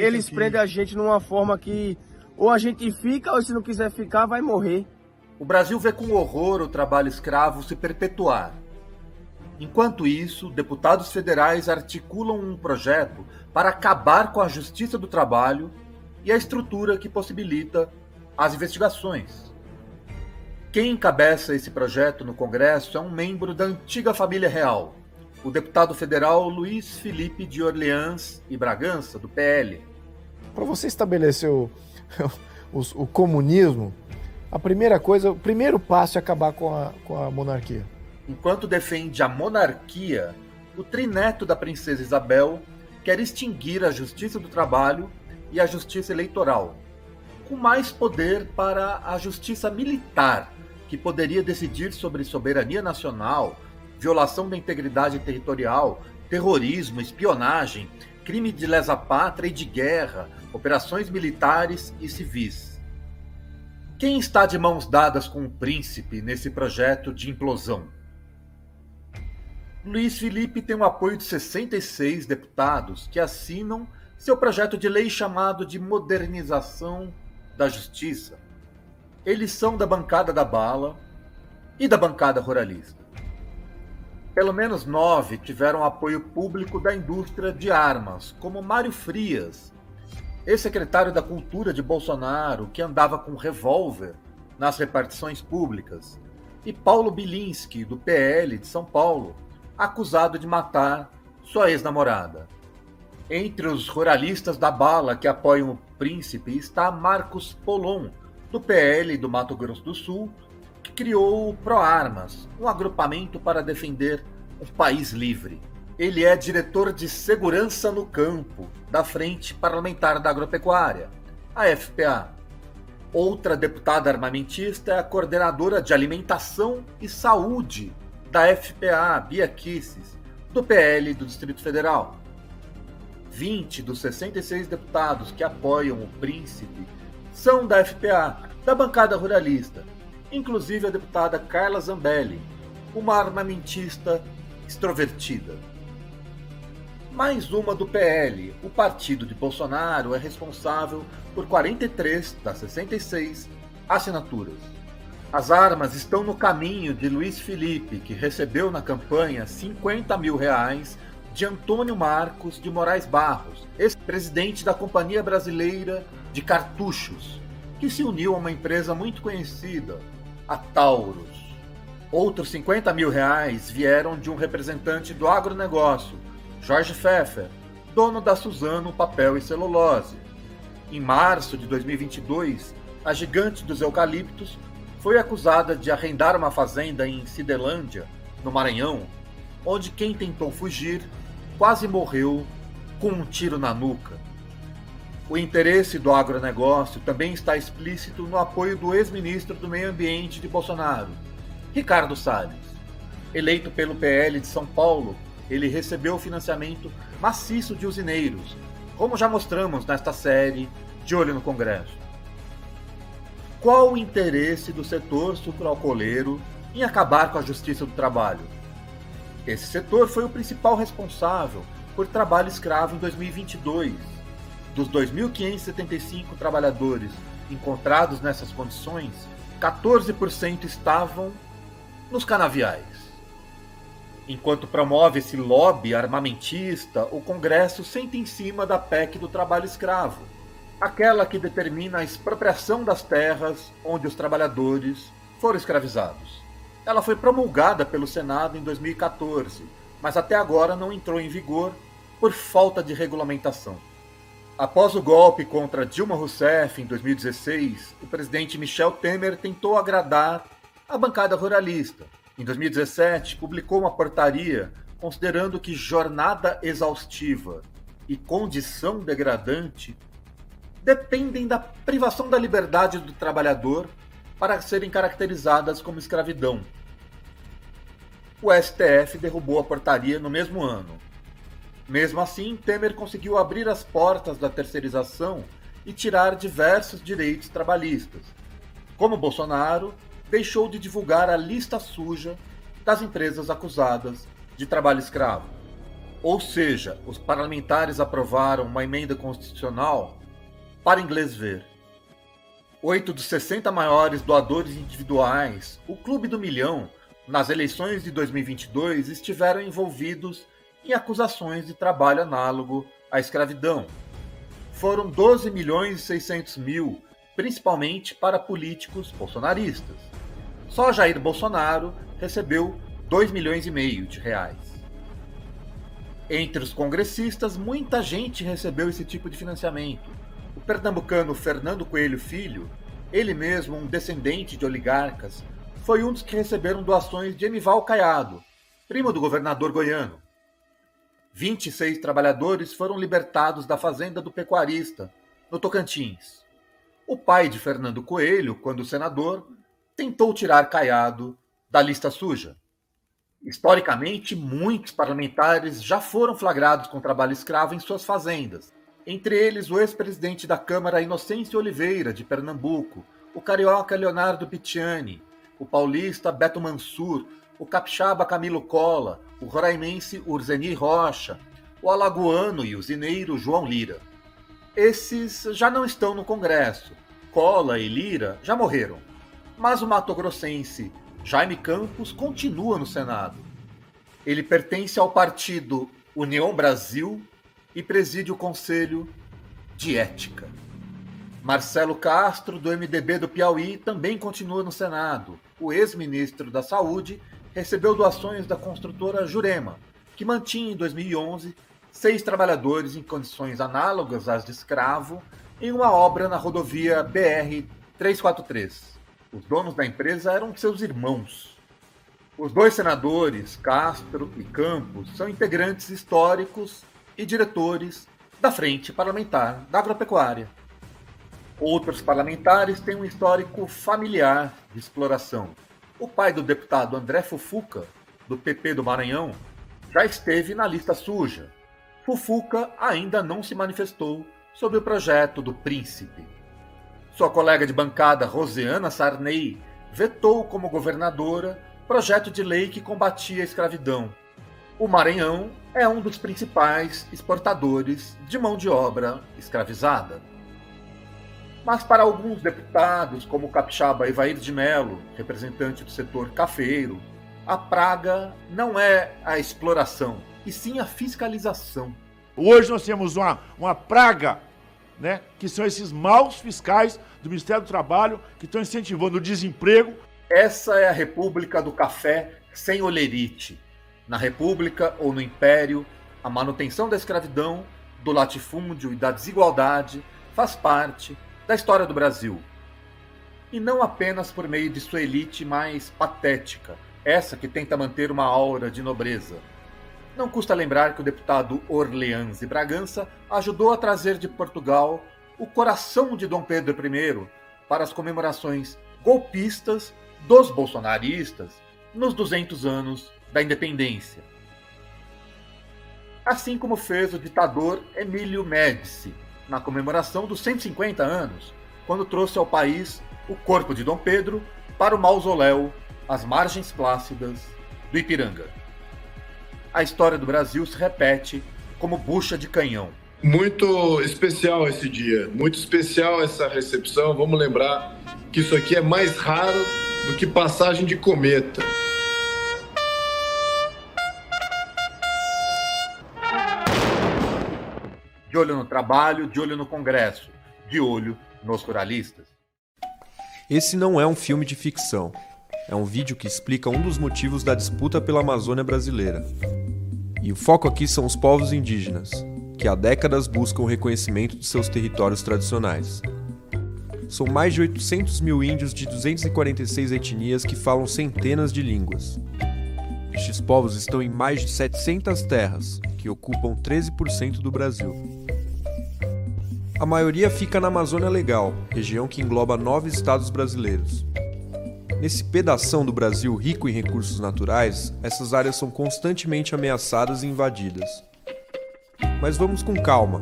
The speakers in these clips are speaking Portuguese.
eles prendem a gente numa forma que ou a gente fica, ou se não quiser ficar, vai morrer. O Brasil vê com horror o trabalho escravo se perpetuar. Enquanto isso, deputados federais articulam um projeto para acabar com a justiça do trabalho e a estrutura que possibilita as investigações. Quem encabeça esse projeto no Congresso é um membro da antiga família real, o deputado federal Luiz Felipe de Orleans e Bragança, do PL. Para você estabelecer o comunismo, a primeira coisa, o primeiro passo é acabar com a monarquia. Enquanto defende a monarquia, o trineto da princesa Isabel quer extinguir a justiça do trabalho e a justiça eleitoral, com mais poder para a justiça militar, que poderia decidir sobre soberania nacional, violação da integridade territorial, terrorismo, espionagem, crime de lesa pátria e de guerra, operações militares e civis. Quem está de mãos dadas com o príncipe nesse projeto de implosão? Luiz Felipe tem o apoio de 66 deputados que assinam seu projeto de lei chamado de Modernização da Justiça. Eles são da bancada da bala e da bancada ruralista. Pelo menos 9 tiveram apoio público da indústria de armas, como Mário Frias, ex-secretário da Cultura de Bolsonaro, que andava com revólver nas repartições públicas, e Paulo Bilinski, do PL de São Paulo, acusado de matar sua ex-namorada. Entre os ruralistas da bala que apoiam o príncipe está Marcos Polon, do PL do Mato Grosso do Sul, que criou o ProArmas, um agrupamento para defender um país livre. Ele é diretor de Segurança no Campo da Frente Parlamentar da Agropecuária, a FPA. Outra deputada armamentista é a coordenadora de Alimentação e Saúde da FPA, Bia Kicis, do PL do Distrito Federal. 20 dos 66 deputados que apoiam o príncipe são da FPA, da bancada ruralista, inclusive a deputada Carla Zambelli, uma armamentista extrovertida. Mais uma do PL, o partido de Bolsonaro é responsável por 43 das 66 assinaturas. As armas estão no caminho de Luiz Felipe, que recebeu na campanha R$50 mil de Antônio Marcos de Moraes Barros, ex-presidente da Companhia Brasileira de Cartuchos, que se uniu a uma empresa muito conhecida, a Taurus. Outros R$50 mil vieram de um representante do agronegócio, Jorge Pfeffer, dono da Suzano Papel e Celulose. Em março de 2022, a gigante dos eucaliptos foi acusada de arrendar uma fazenda em Cidelândia, no Maranhão, onde quem tentou fugir quase morreu com um tiro na nuca. O interesse do agronegócio também está explícito no apoio do ex-ministro do Meio Ambiente de Bolsonaro, Ricardo Salles. Eleito pelo PL de São Paulo, ele recebeu financiamento maciço de usineiros, como já mostramos nesta série De Olho no Congresso. Qual o interesse do setor sucroalcooleiro em acabar com a justiça do trabalho? Esse setor foi o principal responsável por trabalho escravo em 2022. Dos 2.575 trabalhadores encontrados nessas condições, 14% estavam nos canaviais. Enquanto promove esse lobby armamentista, o Congresso senta em cima da PEC do trabalho escravo, aquela que determina a expropriação das terras onde os trabalhadores foram escravizados. Ela foi promulgada pelo Senado em 2014, mas até agora não entrou em vigor por falta de regulamentação. Após o golpe contra Dilma Rousseff em 2016, o presidente Michel Temer tentou agradar a bancada ruralista. Em 2017, publicou uma portaria considerando que jornada exaustiva e condição degradante dependem da privação da liberdade do trabalhador para serem caracterizadas como escravidão. O STF derrubou a portaria no mesmo ano. Mesmo assim, Temer conseguiu abrir as portas da terceirização e tirar diversos direitos trabalhistas. Como Bolsonaro, deixou de divulgar a lista suja das empresas acusadas de trabalho escravo. Ou seja, os parlamentares aprovaram uma emenda constitucional para inglês ver. 8 dos 60 maiores doadores individuais, o Clube do Milhão, nas eleições de 2022, estiveram envolvidos em acusações de trabalho análogo à escravidão. Foram 12.600.000, principalmente para políticos bolsonaristas. Só Jair Bolsonaro recebeu 2,5 milhões de reais. Entre os congressistas, muita gente recebeu esse tipo de financiamento. O pernambucano Fernando Coelho Filho, ele mesmo um descendente de oligarcas, foi um dos que receberam doações de Emival Caiado, primo do governador goiano. 26 trabalhadores foram libertados da fazenda do pecuarista, no Tocantins. O pai de Fernando Coelho, quando senador, tentou tirar Caiado da lista suja. Historicamente, muitos parlamentares já foram flagrados com trabalho escravo em suas fazendas, entre eles o ex-presidente da Câmara Inocêncio Oliveira, de Pernambuco, o carioca Leonardo Picciani, o paulista Beto Mansur, o capixaba Camilo Colla, o roraimense Urzeni Rocha, o alagoano e usineiro João Lira. Esses já não estão no Congresso. Colla e Lira já morreram. Mas o mato-grossense Jaime Campos continua no Senado. Ele pertence ao partido União Brasil e preside o Conselho de Ética. Marcelo Castro, do MDB do Piauí, também continua no Senado. O ex-ministro da Saúde recebeu doações da construtora Jurema, que mantinha em 2011 6 trabalhadores em condições análogas às de escravo em uma obra na rodovia BR-343. Os donos da empresa eram seus irmãos. Os 2 senadores, Castro e Campos, são integrantes históricos e diretores da Frente Parlamentar da Agropecuária. Outros parlamentares têm um histórico familiar de exploração. O pai do deputado André Fufuca, do PP do Maranhão, já esteve na lista suja. Fufuca ainda não se manifestou sobre o projeto do Príncipe. Sua colega de bancada, Rosiana Sarney, vetou como governadora projeto de lei que combatia a escravidão. O Maranhão é um dos principais exportadores de mão de obra escravizada. Mas para alguns deputados, como o capixaba Evair de Mello, representante do setor cafeeiro, a praga não é a exploração, e sim a fiscalização. Hoje nós temos uma praga, né, que são esses maus fiscais do Ministério do Trabalho que estão incentivando o desemprego. Essa é a República do Café sem olerite. Na República ou no Império, a manutenção da escravidão, do latifúndio e da desigualdade faz parte da história do Brasil. E não apenas por meio de sua elite mais patética, essa que tenta manter uma aura de nobreza. Não custa lembrar que o deputado Orleans de Bragança ajudou a trazer de Portugal o coração de Dom Pedro I para as comemorações golpistas dos bolsonaristas nos 200 anos da independência. Assim como fez o ditador Emílio Médici na comemoração dos 150 anos, quando trouxe ao país o corpo de Dom Pedro para o mausoléu às margens plácidas do Ipiranga. A história do Brasil se repete como bucha de canhão. Muito especial esse dia, muito especial essa recepção. Vamos lembrar que isso aqui é mais raro do que passagem de cometa. De olho no trabalho, de olho no Congresso, de olho nos ruralistas. Esse não é um filme de ficção. É um vídeo que explica um dos motivos da disputa pela Amazônia brasileira. E o foco aqui são os povos indígenas, que há décadas buscam o reconhecimento de seus territórios tradicionais. São mais de 800 mil índios de 246 etnias que falam centenas de línguas. Estes povos estão em mais de 700 terras, que ocupam 13% do Brasil. A maioria fica na Amazônia Legal, região que engloba 9 estados brasileiros. Nesse pedação do Brasil rico em recursos naturais, essas áreas são constantemente ameaçadas e invadidas. Mas vamos com calma.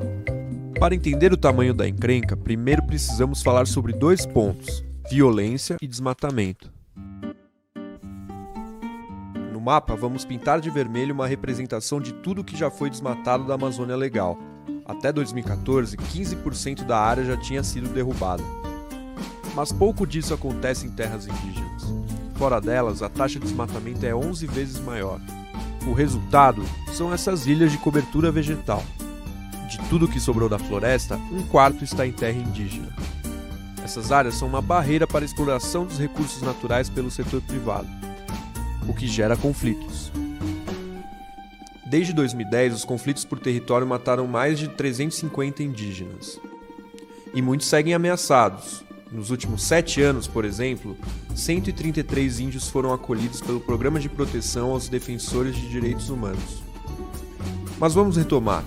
Para entender o tamanho da encrenca, primeiro precisamos falar sobre 2 pontos: violência e desmatamento. No mapa, vamos pintar de vermelho uma representação de tudo que já foi desmatado da Amazônia Legal. Até 2014, 15% da área já tinha sido derrubada. Mas pouco disso acontece em terras indígenas. Fora delas, a taxa de desmatamento é 11 vezes maior. O resultado são essas ilhas de cobertura vegetal. De tudo que sobrou da floresta, 1/4 está em terra indígena. Essas áreas são uma barreira para a exploração dos recursos naturais pelo setor privado, o que gera conflitos. Desde 2010, os conflitos por território mataram mais de 350 indígenas. E muitos seguem ameaçados. Nos últimos 7 anos, por exemplo, 133 índios foram acolhidos pelo Programa de Proteção aos Defensores de Direitos Humanos. Mas vamos retomar.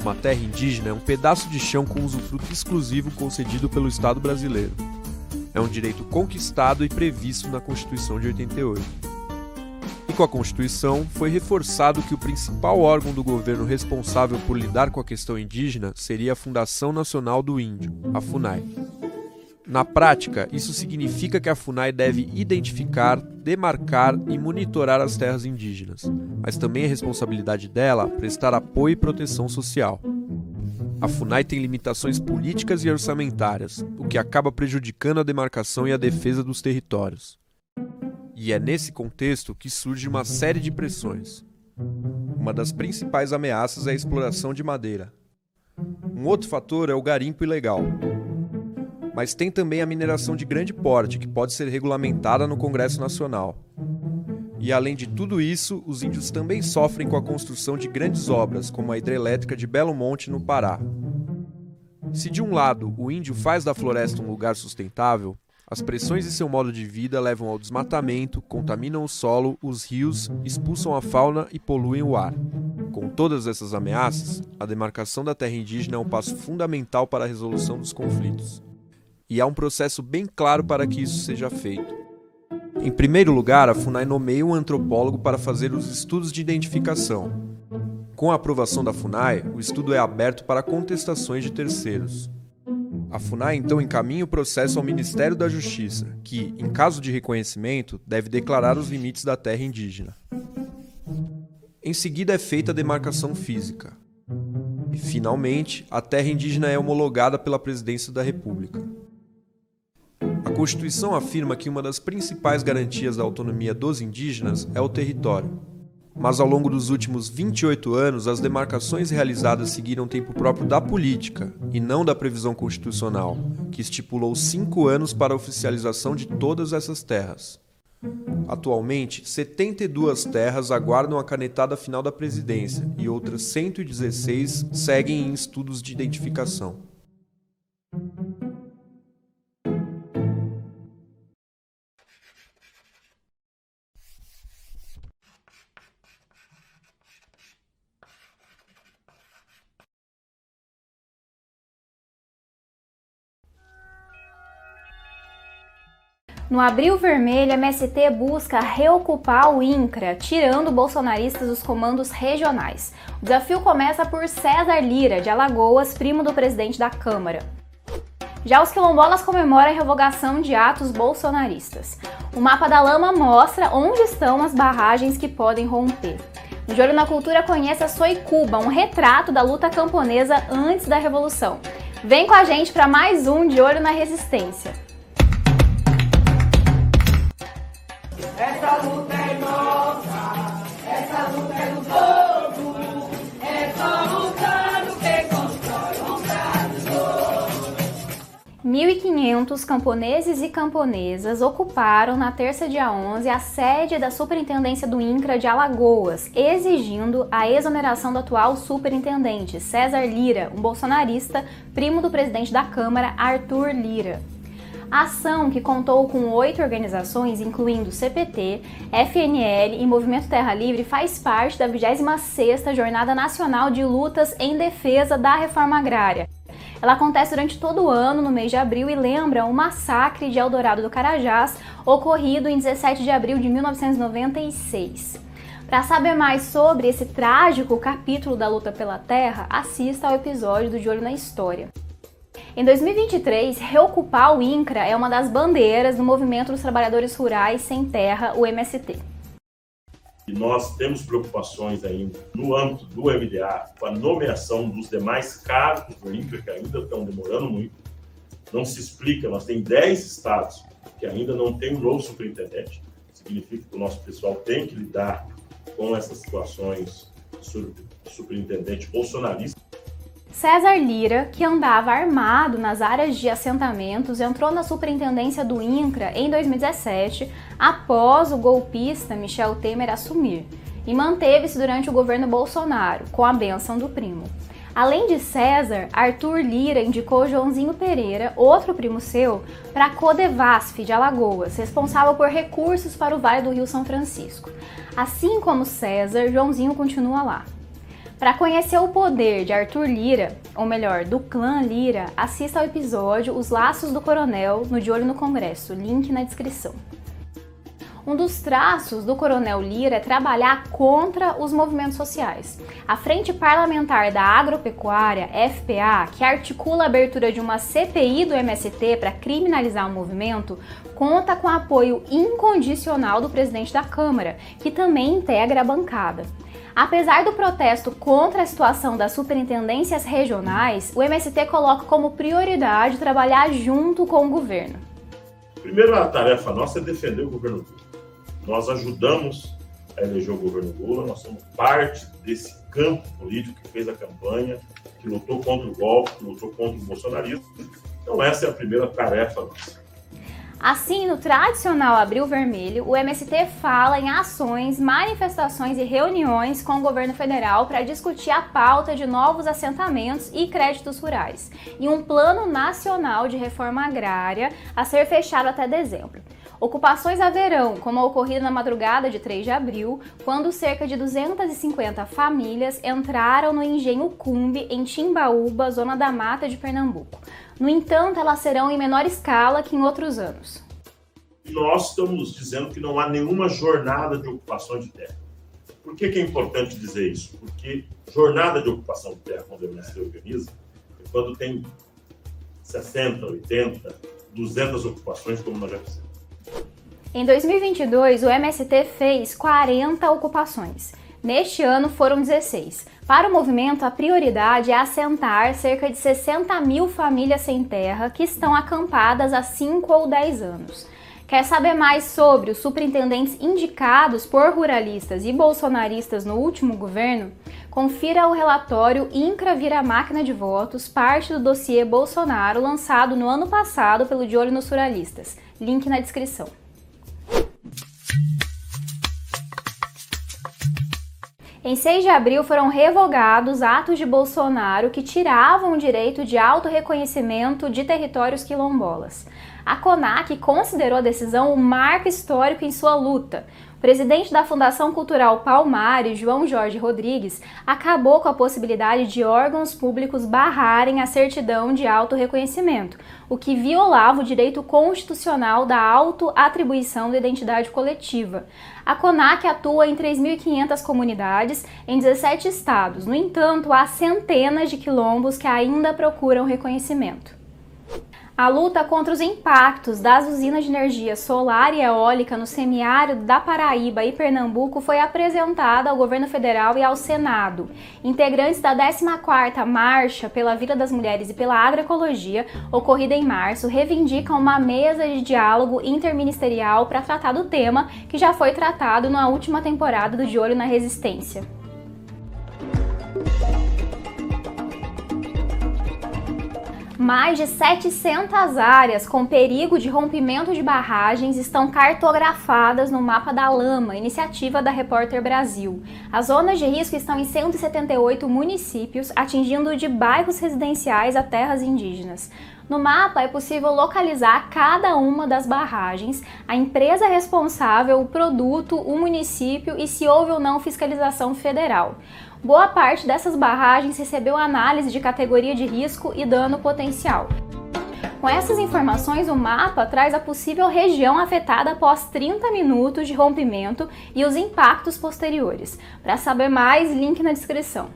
Uma terra indígena é um pedaço de chão com usufruto exclusivo concedido pelo Estado brasileiro. É um direito conquistado e previsto na Constituição de 88. E com a Constituição, foi reforçado que o principal órgão do governo responsável por lidar com a questão indígena seria a Fundação Nacional do Índio, a FUNAI. Na prática, isso significa que a FUNAI deve identificar, demarcar e monitorar as terras indígenas, mas também é responsabilidade dela prestar apoio e proteção social. A FUNAI tem limitações políticas e orçamentárias, o que acaba prejudicando a demarcação e a defesa dos territórios. E é nesse contexto que surge uma série de pressões. Uma das principais ameaças é a exploração de madeira. Um outro fator é o garimpo ilegal. Mas tem também a mineração de grande porte, que pode ser regulamentada no Congresso Nacional. E além de tudo isso, os índios também sofrem com a construção de grandes obras, como a hidrelétrica de Belo Monte, no Pará. Se de um lado o índio faz da floresta um lugar sustentável, as pressões em seu modo de vida levam ao desmatamento, contaminam o solo, os rios, expulsam a fauna e poluem o ar. Com todas essas ameaças, a demarcação da terra indígena é um passo fundamental para a resolução dos conflitos. E há um processo bem claro para que isso seja feito. Em primeiro lugar, a FUNAI nomeia um antropólogo para fazer os estudos de identificação. Com a aprovação da FUNAI, o estudo é aberto para contestações de terceiros. A FUNAI então encaminha o processo ao Ministério da Justiça, que, em caso de reconhecimento, deve declarar os limites da terra indígena. Em seguida é feita a demarcação física. E, finalmente, a terra indígena é homologada pela Presidência da República. A Constituição afirma que uma das principais garantias da autonomia dos indígenas é o território. Mas ao longo dos últimos 28 anos, as demarcações realizadas seguiram tempo próprio da política, e não da previsão constitucional, que estipulou 5 anos para a oficialização de todas essas terras. Atualmente, 72 terras aguardam a canetada final da presidência, e outras 116 seguem em estudos de identificação. No Abril Vermelho, a MST busca reocupar o INCRA, tirando bolsonaristas dos comandos regionais. O desafio começa por César Lira, de Alagoas, primo do presidente da Câmara. Já os quilombolas comemoram a revogação de atos bolsonaristas. O mapa da lama mostra onde estão as barragens que podem romper. No De Olho na Cultura, conheça Soicuba, um retrato da luta camponesa antes da Revolução. Vem com a gente para mais um De Olho na Resistência. Essa luta é nossa, essa luta é do povo, é só lutando que constrói um Brasil. 1.500 camponeses e camponesas ocuparam na terça dia 11 a sede da Superintendência do INCRA de Alagoas, exigindo a exoneração do atual superintendente, César Lira, um bolsonarista, primo do presidente da Câmara, Arthur Lira. A ação, que contou com 8 organizações, incluindo CPT, FNL e Movimento Terra Livre, faz parte da 26ª Jornada Nacional de Lutas em Defesa da Reforma Agrária. Ela acontece durante todo o ano, no mês de abril, e lembra o massacre de Eldorado do Carajás, ocorrido em 17 de abril de 1996. Para saber mais sobre esse trágico capítulo da luta pela terra, assista ao episódio do De Olho na História. Em 2023, reocupar o INCRA é uma das bandeiras do Movimento dos Trabalhadores Rurais Sem Terra, o MST. E nós temos preocupações ainda no âmbito do MDA com a nomeação dos demais cargos do INCRA, que ainda estão demorando muito. Não se explica, nós temos 10 estados que ainda não tem um novo superintendente. Significa que o nosso pessoal tem que lidar com essas situações de superintendente bolsonarista. César Lira, que andava armado nas áreas de assentamentos, entrou na superintendência do INCRA em 2017, após o golpista Michel Temer assumir, e manteve-se durante o governo Bolsonaro, com a bênção do primo. Além de César, Arthur Lira indicou Joãozinho Pereira, outro primo seu, para a Codevasf de Alagoas, responsável por recursos para o Vale do Rio São Francisco. Assim como César, Joãozinho continua lá. Para conhecer o poder de Arthur Lira, ou melhor, do clã Lira, assista ao episódio Os Laços do Coronel, no De Olho no Congresso, link na descrição. Um dos traços do Coronel Lira é trabalhar contra os movimentos sociais. A Frente Parlamentar da Agropecuária, FPA, que articula a abertura de uma CPI do MST para criminalizar o movimento, conta com apoio incondicional do presidente da Câmara, que também integra a bancada. Apesar do protesto contra a situação das superintendências regionais, o MST coloca como prioridade trabalhar junto com o governo. Primeiro, a tarefa nossa é defender o governo Lula. Nós ajudamos a eleger o governo Lula, nós somos parte desse campo político que fez a campanha, que lutou contra o golpe, que lutou contra o bolsonarismo. Então essa é a primeira tarefa nossa. Assim, no tradicional Abril Vermelho, o MST fala em ações, manifestações e reuniões com o governo federal para discutir a pauta de novos assentamentos e créditos rurais, e um plano nacional de reforma agrária a ser fechado até dezembro. Ocupações haverão, como a ocorrida na madrugada de 3 de abril, quando cerca de 250 famílias entraram no engenho Cumbe, em Timbaúba, zona da Mata de Pernambuco. No entanto, elas serão em menor escala que em outros anos. Nós estamos dizendo que não há nenhuma jornada de ocupação de terra. Por que é importante dizer isso? Porque jornada de ocupação de terra, quando o MST organiza, é quando tem 60, 80, 200 ocupações, como nós já fizemos. Em 2022, o MST fez 40 ocupações. Neste ano foram 16. Para o movimento, a prioridade é assentar cerca de 60 mil famílias sem terra que estão acampadas há 5 ou 10 anos. Quer saber mais sobre os superintendentes indicados por ruralistas e bolsonaristas no último governo? Confira o relatório INCRA Vira Máquina de Votos, parte do dossiê Bolsonaro, lançado no ano passado pelo De Olho nos Ruralistas. Link na descrição. Em 6 de abril foram revogados atos de Bolsonaro que tiravam o direito de autorreconhecimento de territórios quilombolas. A CONAC considerou a decisão um marco histórico em sua luta. O presidente da Fundação Cultural Palmares, João Jorge Rodrigues, acabou com a possibilidade de órgãos públicos barrarem a certidão de autorreconhecimento, o que violava o direito constitucional da autoatribuição da identidade coletiva. A CONAC atua em 3.500 comunidades em 17 estados. No entanto, há centenas de quilombos que ainda procuram reconhecimento. A luta contra os impactos das usinas de energia solar e eólica no semiárido da Paraíba e Pernambuco foi apresentada ao governo federal e ao Senado. Integrantes da 14ª Marcha pela Vida das Mulheres e pela Agroecologia, ocorrida em março, reivindicam uma mesa de diálogo interministerial para tratar do tema, que já foi tratado na última temporada do De Olho na Resistência. Mais de 700 áreas com perigo de rompimento de barragens estão cartografadas no Mapa da Lama, iniciativa da Repórter Brasil. As zonas de risco estão em 178 municípios, atingindo de bairros residenciais a terras indígenas. No mapa é possível localizar cada uma das barragens, a empresa responsável, o produto, o município e se houve ou não fiscalização federal. Boa parte dessas barragens recebeu análise de categoria de risco e dano potencial. Com essas informações, o mapa traz a possível região afetada após 30 minutos de rompimento e os impactos posteriores. Para saber mais, link na descrição.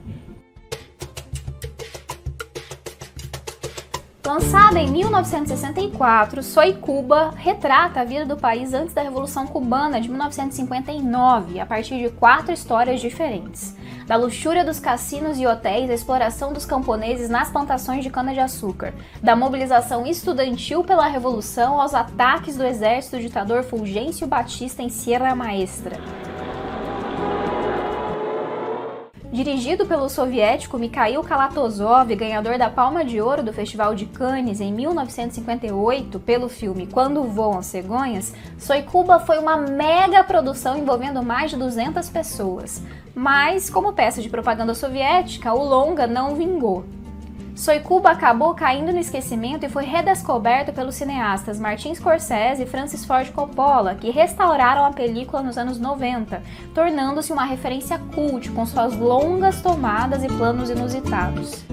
Lançada em 1964, Soy Cuba retrata a vida do país antes da Revolução Cubana de 1959, a partir de 4 histórias diferentes. Da luxúria dos cassinos e hotéis à exploração dos camponeses nas plantações de cana-de-açúcar, da mobilização estudantil pela Revolução aos ataques do exército do ditador Fulgêncio Batista em Sierra Maestra. Dirigido pelo soviético Mikhail Kalatozov, ganhador da Palma de Ouro do Festival de Cannes em 1958 pelo filme Quando Voam as Cegonhas, Soy Cuba foi uma mega produção envolvendo mais de 200 pessoas. Mas, como peça de propaganda soviética, o longa não vingou. Soy Cuba acabou caindo no esquecimento e foi redescoberto pelos cineastas Martin Scorsese e Francis Ford Coppola, que restauraram a película nos anos 90, tornando-se uma referência cult com suas longas tomadas e planos inusitados.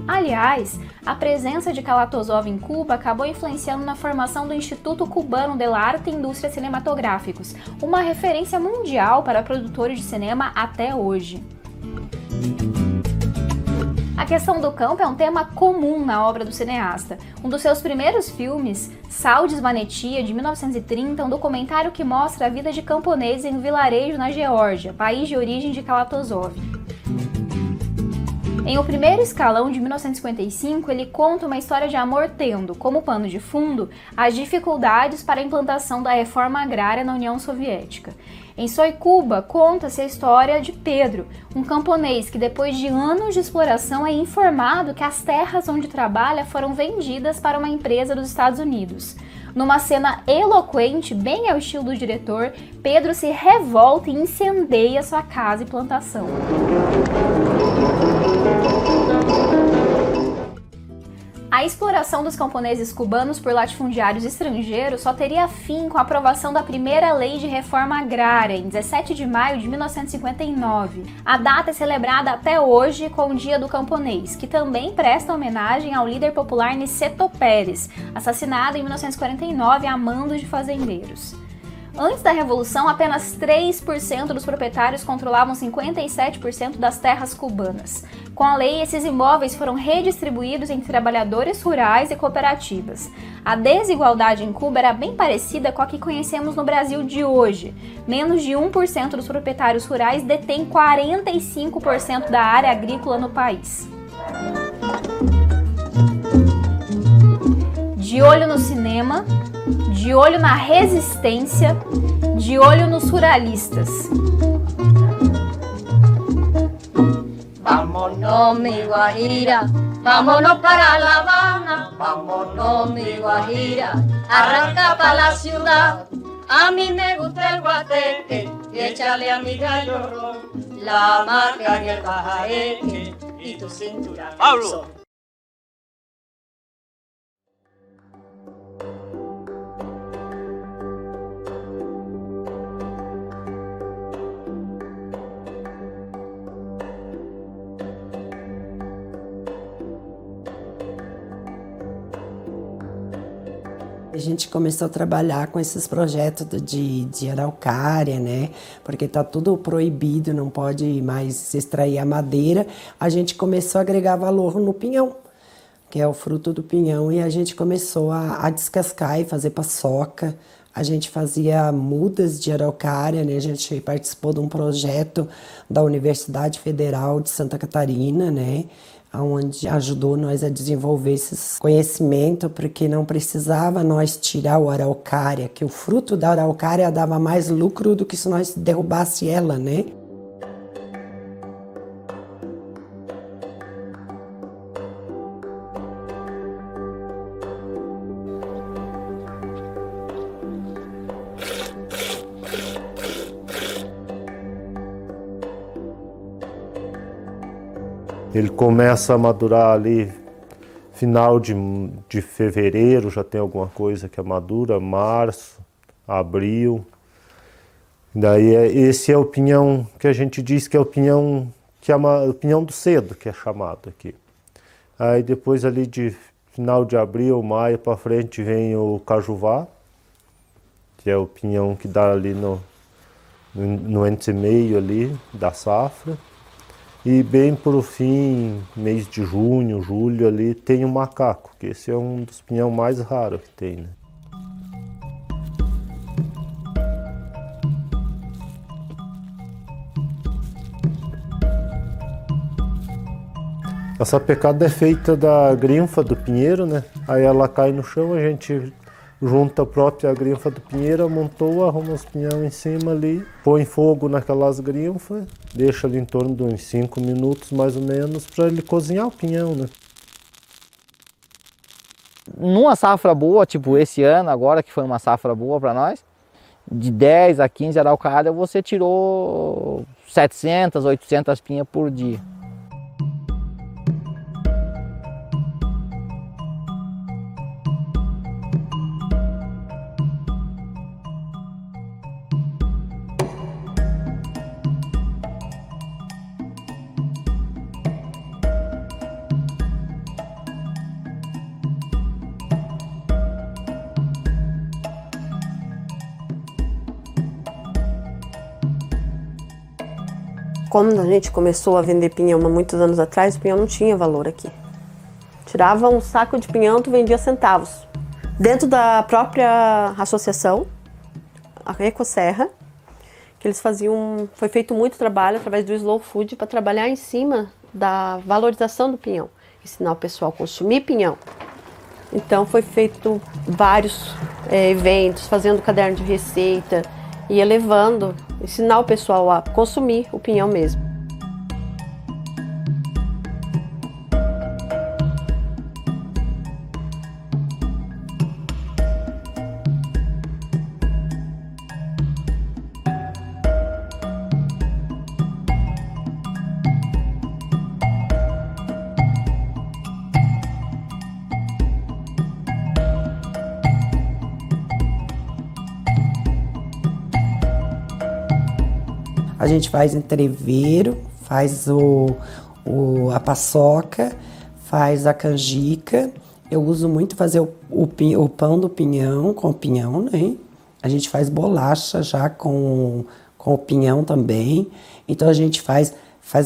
Aliás, a presença de Kalatozov em Cuba acabou influenciando na formação do Instituto Cubano de la Arte e Indústria Cinematográficos, uma referência mundial para produtores de cinema até hoje. A questão do campo é um tema comum na obra do cineasta. Um dos seus primeiros filmes, Saudis Vanetia, de 1930, um documentário que mostra a vida de camponeses em um vilarejo na Geórgia, país de origem de Kalatozov. Em O Primeiro Escalão, de 1955, ele conta uma história de amor tendo, como pano de fundo, as dificuldades para a implantação da reforma agrária na União Soviética. Em Soy Cuba, conta-se a história de Pedro, um camponês que depois de anos de exploração é informado que as terras onde trabalha foram vendidas para uma empresa dos Estados Unidos. Numa cena eloquente, bem ao estilo do diretor, Pedro se revolta e incendeia sua casa e plantação. A exploração dos camponeses cubanos por latifundiários estrangeiros só teria fim com a aprovação da primeira lei de reforma agrária, em 17 de maio de 1959. A data é celebrada até hoje com o Dia do Camponês, que também presta homenagem ao líder popular Niceto Pérez, assassinado em 1949 a mandos de fazendeiros. Antes da Revolução, apenas 3% dos proprietários controlavam 57% das terras cubanas. Com a lei, esses imóveis foram redistribuídos entre trabalhadores rurais e cooperativas. A desigualdade em Cuba era bem parecida com a que conhecemos no Brasil de hoje. Menos de 1% dos proprietários rurais detém 45% da área agrícola no país. De olho no cinema, de olho na resistência, de olho nos ruralistas. Vámonos, mi Guajira, vámonos para La Habana, vámonos, mi Guajira, arranca para la ciudad. A mí me gusta el guateque y échale a mi gallo ron, la marca y el pajareque y tu cintura. ¡Pablo! A gente começou a trabalhar com esses projetos de araucária, né? Porque tá tudo proibido, não pode mais se extrair a madeira. A gente começou a agregar valor no pinhão, que é o fruto do pinhão, e a gente começou a descascar e fazer paçoca. A gente fazia mudas de araucária, né? A gente participou de um projeto da Universidade Federal de Santa Catarina, né? Onde ajudou nós a desenvolver esses conhecimentos, porque não precisava nós tirar o araucária, que o fruto da araucária dava mais lucro do que se nós derrubasse ela, né? Ele começa a madurar ali final de fevereiro, já tem alguma coisa que é madura, março, abril. Daí esse é o pinhão que a gente diz que é o pinhão, o pinhão do cedo, que é chamado aqui. Aí depois ali de final de abril, maio para frente vem o cajuvá, que é o pinhão que dá ali no entre meio ali da safra. E bem por fim, mês de junho, julho ali, tem o macaco, que esse é um dos pinhão mais raros que tem, né? Essa pecada é feita da grinfa do pinheiro, né? Aí ela cai no chão, a gente junta a própria grinfa do pinheiro, amontoa, arruma os pinhão em cima ali, põe fogo naquelas grinfas, deixa ali em torno de uns 5 minutos mais ou menos para ele cozinhar o pinhão, né? Numa safra boa, tipo esse ano agora, que foi uma safra boa para nós, de 10 a 15 araucária, você tirou 700, 800 pinhas por dia. Quando a gente começou a vender pinhão há muitos anos atrás, o pinhão não tinha valor aqui. Tirava um saco de pinhão, tu vendia centavos. Dentro da própria associação, a Ecoserra, que eles faziam, foi feito muito trabalho através do Slow Food para trabalhar em cima da valorização do pinhão, ensinar o pessoal a consumir pinhão. Então foi feito vários eventos, fazendo caderno de receita, ia levando, ensinar o pessoal a consumir o pinhão mesmo. A gente faz entreveiro, faz a paçoca, faz a canjica. Eu uso muito fazer o pão do pinhão, com o pinhão, né? A gente faz bolacha já com o pinhão também. Então a gente faz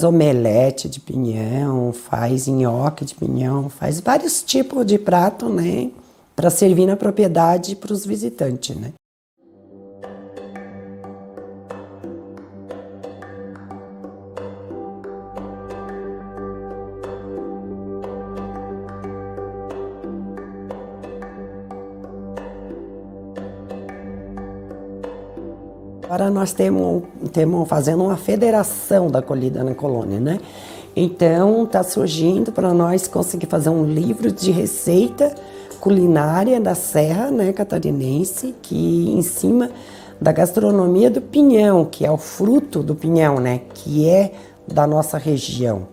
omelete de pinhão, faz nhoque de pinhão, faz vários tipos de prato, né? Para servir na propriedade para os visitantes, né? Agora nós temos fazendo uma federação da colhida na colônia, né? Então está surgindo para nós conseguir fazer um livro de receita culinária da Serra, né, catarinense, que em cima da gastronomia do pinhão, que é o fruto do pinhão, né, que é da nossa região.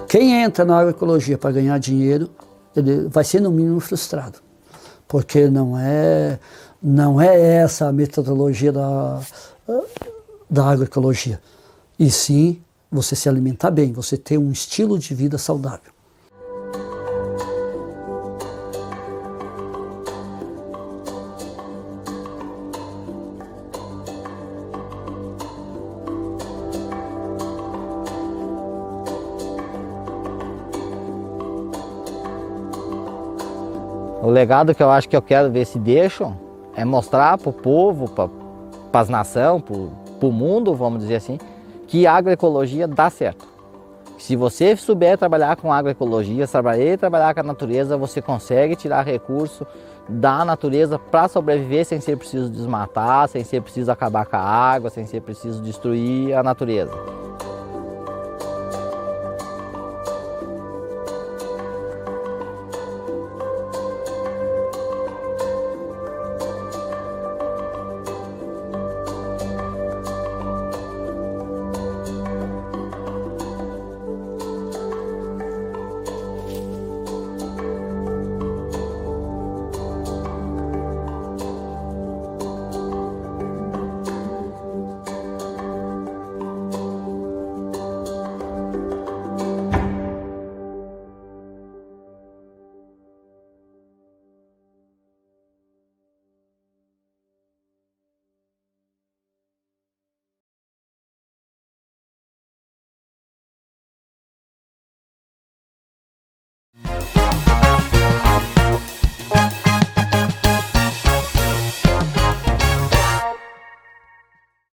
Quem entra na agroecologia para ganhar dinheiro, ele vai ser no mínimo frustrado, porque não é essa a metodologia da agroecologia, e sim você se alimentar bem, você ter um estilo de vida saudável. O legado que eu acho que eu quero ver se deixam é mostrar para o povo, para as nações, para o mundo, vamos dizer assim, que a agroecologia dá certo. Se você souber trabalhar com agroecologia, saber trabalhar com a natureza, você consegue tirar recurso da natureza para sobreviver sem ser preciso desmatar, sem ser preciso acabar com a água, sem ser preciso destruir a natureza.